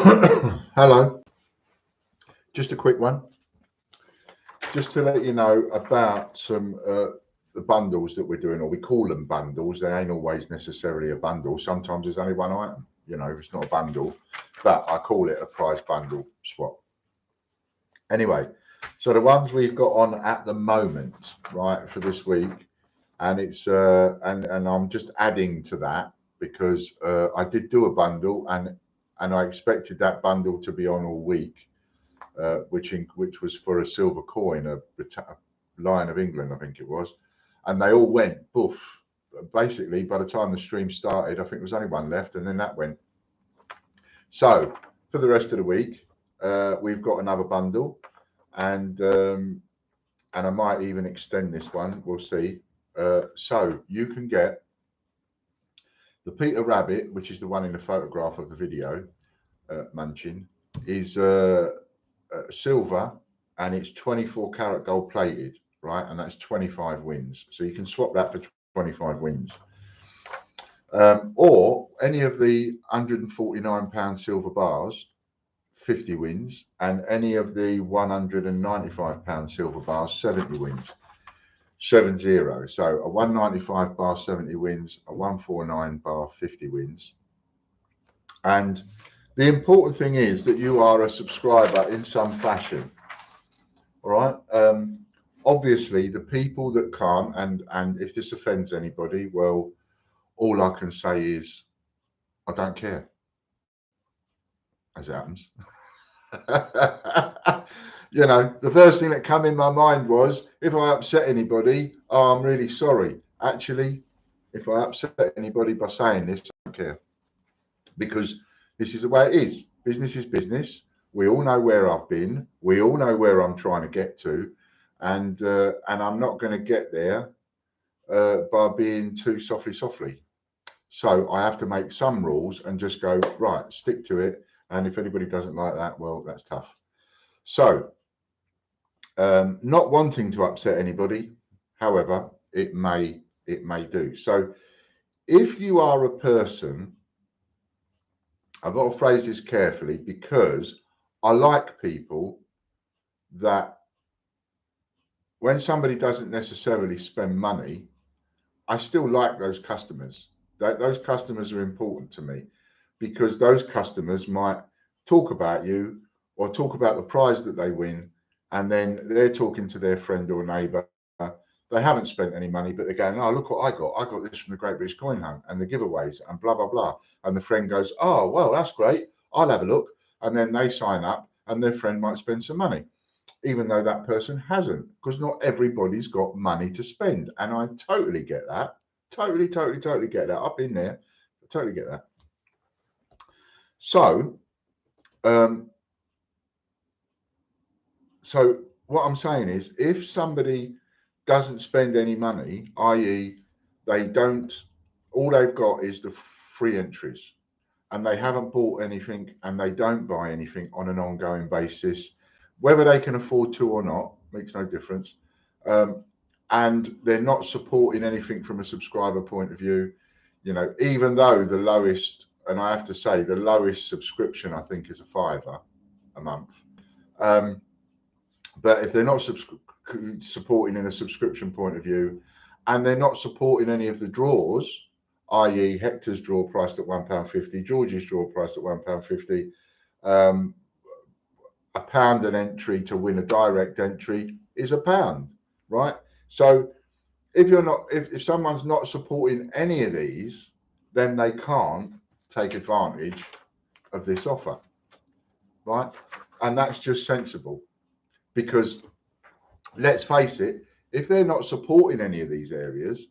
Hello, just a quick one, just to let you know about some the bundles that we're doing, or we call them bundles. They ain't always necessarily a bundle. Sometimes there's only one item. It's not a bundle, but I call it a prize bundle swap. Anyway, so the ones we've got on at the moment, right, for this week, and it's and I'm just adding to that because I did do a bundle and I expected that bundle to be on all week, which was for a silver coin, a Lion of England, I think it was, and they all went boof. Basically, by the time the stream started, I think there was only one left, and then that went. So for the rest of the week, we've got another bundle, and I might even extend this one. We'll see. So you can get the Peter Rabbit, which is the one in the photograph of the video, munching, is silver, and it's 24 karat gold plated, right? And that's 25 wins. So you can swap that for 25 wins. Or any of the £149 silver bars, 50 wins, and any of the £195 silver bars, 70 wins. 70. So a 195 bar, 70 wins, a 149 bar, 50 wins. And the important thing is that you are a subscriber in some fashion. All right. Obviously, the people that can't, and if this offends anybody, well, all I can say is I don't care, as it happens. The first thing that came in my mind was, if I upset anybody, oh, I'm really sorry. Actually, if I upset anybody by saying this, I don't care, because this is the way it is. Business is business. We all know where I've been. We all know where I'm trying to get to, and I'm not going to get there by being too softly. So I have to make some rules and just go, right, stick to it. And if anybody doesn't like that, well, that's tough. So not wanting to upset anybody, however, it may do. So if you are a person, I've got to phrase this carefully, because I like people that when somebody doesn't necessarily spend money, I still like those customers. Those customers are important to me, because those customers might talk about you or talk about the prize that they win, and then they're talking to their friend or neighbour. They haven't spent any money, but they're going, oh, look what I got. I got this from the Great British Coin Hunt and the giveaways and blah, blah, blah. And the friend goes, oh, well, that's great. I'll have a look. And then they sign up and their friend might spend some money, even though that person hasn't, because not everybody's got money to spend. And I totally get that. Totally get that. I've been there. I totally get that. So, so what I'm saying is, if somebody doesn't spend any money, i.e., they don't, all they've got is the free entries, and they haven't bought anything, and they don't buy anything on an ongoing basis, whether they can afford to or not makes no difference. And they're not supporting anything from a subscriber point of view, even though the lowest, and I have to say, the lowest subscription I think is £5 a month. But if they're not supporting in a subscription point of view, and they're not supporting any of the draws, i.e. Hector's draw priced at £1.50, George's draw priced at £1.50, £1 an entry to win a direct entry is £1, right? So if someone's not supporting any of these, then they can't take advantage of this offer, right? And that's just sensible, because let's face it, if they're not supporting any of these areas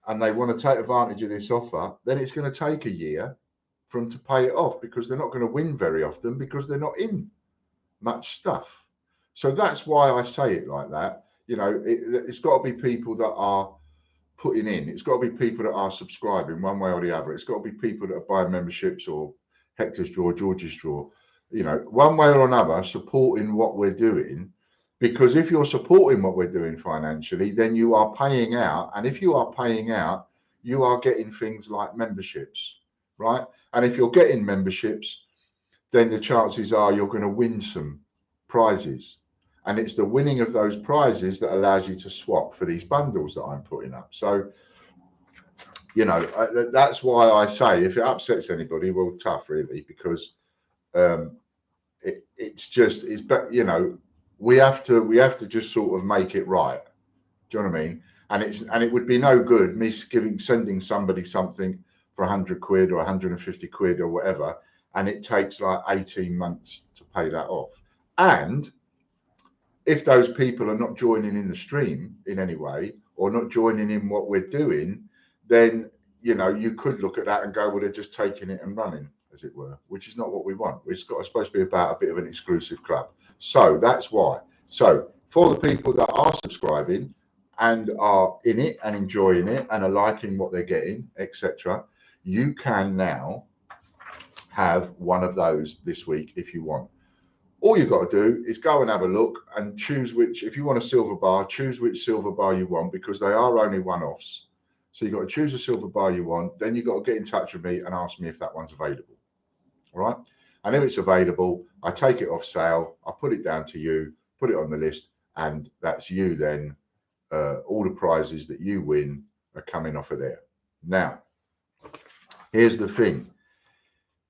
and they want to take advantage of this offer, then it's going to take a year for them to pay it off, because they're not going to win very often, because they're not in much stuff. So that's why I say it like that. It's got to be people that are putting in. It's got to be people that are subscribing one way or the other. It's got to be people that are buying memberships or Hector's Draw, George's Draw, one way or another, supporting what we're doing. Because if you're supporting what we're doing financially, then you are paying out. And if you are paying out, you are getting things like memberships, right? And if you're getting memberships, then the chances are you're going to win some prizes. And it's the winning of those prizes that allows you to swap for these bundles that I'm putting up. So, you know, that's why I say if it upsets anybody, well, tough really, because but you know, we have to just sort of make it right. Do you know what I mean? And it would be no good me sending somebody something for 100 quid or 150 quid or whatever, and it takes like 18 months to pay that off. And if those people are not joining in the stream in any way or not joining in what we're doing, then you know you could look at that and go, well, they're just taking it and running, as it were, which is not what we want. It's supposed to be about a bit of an exclusive club. So that's why. So for the people that are subscribing and are in it and enjoying it and are liking what they're getting, etc., you can now have one of those this week if you want. All you've got to do is go and have a look and choose which, if you want a silver bar, choose which silver bar you want, because they are only one-offs. So you've got to choose a silver bar you want. Then you've got to get in touch with me and ask me if that one's available. All right. And if it's available, I take it off sale. I put it down to you, put it on the list, and that's you then. All the prizes that you win are coming off of there. Now, here's the thing.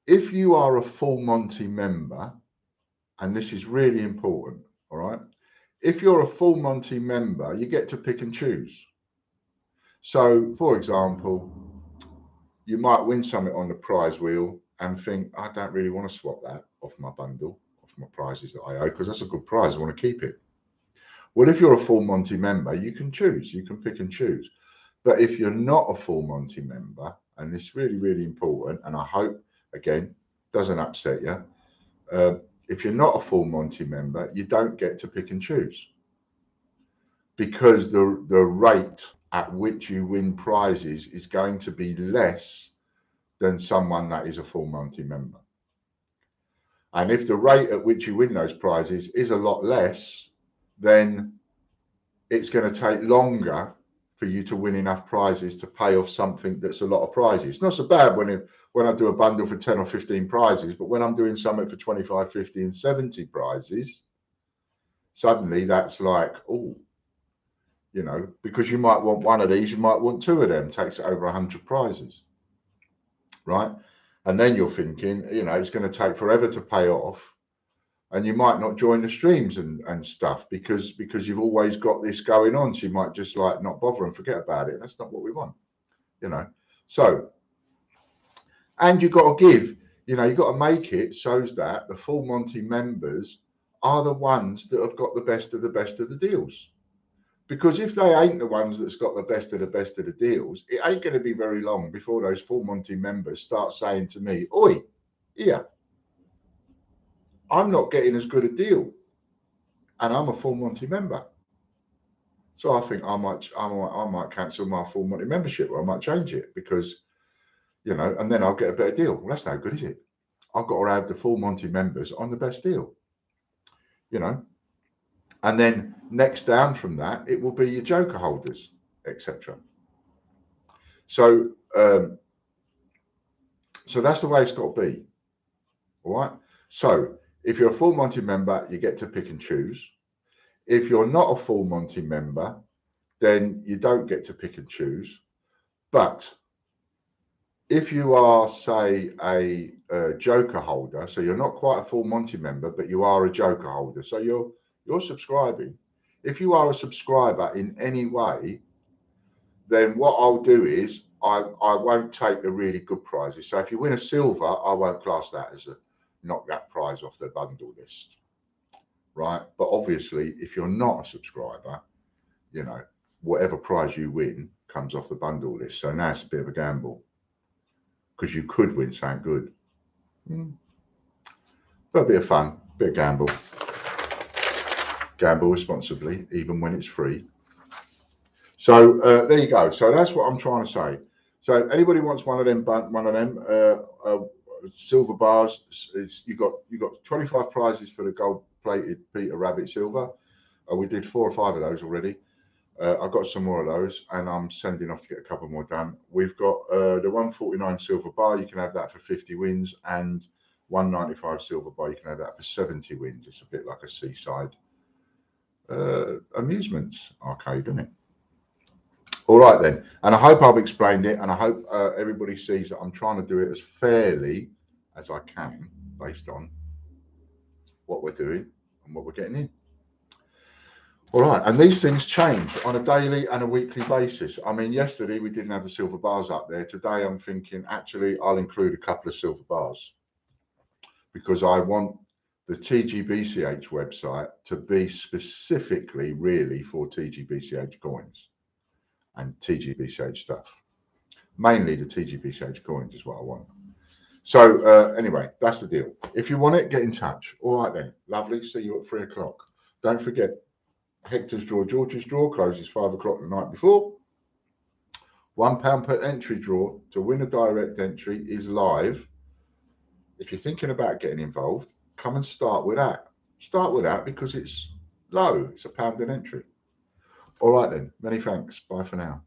If you are a Full Monty member, and this is really important, all right? If you're a Full Monty member, you get to pick and choose. So, for example, you might win something on the prize wheel and think, I don't really want to swap that off my bundle, off my prizes that I owe, because that's a good prize. I want to keep it. Well, if you're a Full Monty member, you can choose. You can pick and choose. But if you're not a Full Monty member, and this is really, really important, and I hope, again, doesn't upset you, if you're not a Full Monty member, you don't get to pick and choose, because the rate at which you win prizes is going to be less than someone that is a Full Monty member. And if the rate at which you win those prizes is a lot less, then it's going to take longer for you to win enough prizes to pay off something that's a lot of prizes. It's not so bad when I do a bundle for 10 or 15 prizes, but when I'm doing something for 25, 50 and 70 prizes, suddenly that's like, oh, you know, because you might want one of these, you might want two of them, takes it over 100 prizes, right? And then you're thinking, you know, it's going to take forever to pay off, and you might not join the streams and stuff because you've always got this going on. So you might just like not bother and forget about it. That's not what we want, you know. So, and you've got to give, you know, you've got to make it so that the Full Monty members are the ones that have got the best of the deals. Because if they ain't the ones that's got the best of the deals, it ain't going to be very long before those Full Monty members start saying to me, oi, here, I'm not getting as good a deal, and I'm a Full Monty member. So I think I might cancel my Full Monty membership, or I might change it, because, you know, and then I'll get a better deal. Well, that's no good, is it? I've got to have the Full Monty members on the best deal, you know. And then next down from that, it will be your Joker holders, etc. So, so that's the way it's got to be. All right. So if you're a Full Monty member, you get to pick and choose. If you're not a Full Monty member, then you don't get to pick and choose. But if you are, say, a Joker holder, so you're not quite a Full Monty member, but you are a Joker holder, so you're subscribing. If you are a subscriber in any way, then what I'll do is I won't take the really good prizes. So if you win a silver, I won't class that as a knock that prize off the bundle list, right? But obviously, if you're not a subscriber, you know, whatever prize you win comes off the bundle list. So now it's a bit of a gamble, because you could win something good. But a bit of fun, a bit of gamble. Gamble responsibly, even when it's free. So there you go. So that's what I'm trying to say. So if anybody wants one of them silver bars, you got 25 prizes for the gold-plated Peter Rabbit silver. We did 4 or 5 of those already. I've got some more of those, and I'm sending off to get a couple more done. We've got the 149 silver bar. You can have that for 50 wins, and 195 silver bar. You can have that for 70 wins. It's a bit like a seaside amusements arcade, isn't it? All right then, and I hope I've explained it, and I hope everybody sees that I'm trying to do it as fairly as I can based on what we're doing and what we're getting in. All right, and these things change on a daily and a weekly basis. I mean, yesterday we didn't have the silver bars up there. Today I'm thinking, actually, I'll include a couple of silver bars because I want the TGBCH website to be specifically really for TGBCH coins and TGBCH stuff. Mainly the TGBCH coins is what I want. So anyway, that's the deal. If you want it, get in touch. All right then, lovely. See you at 3 o'clock. Don't forget, Hector's draw, George's draw closes 5 o'clock the night before. £1 per entry draw to win a direct entry is live. If you're thinking about getting involved, come and start with that. Start with that because it's low. It's £1 an entry. All right then. Many thanks. Bye for now.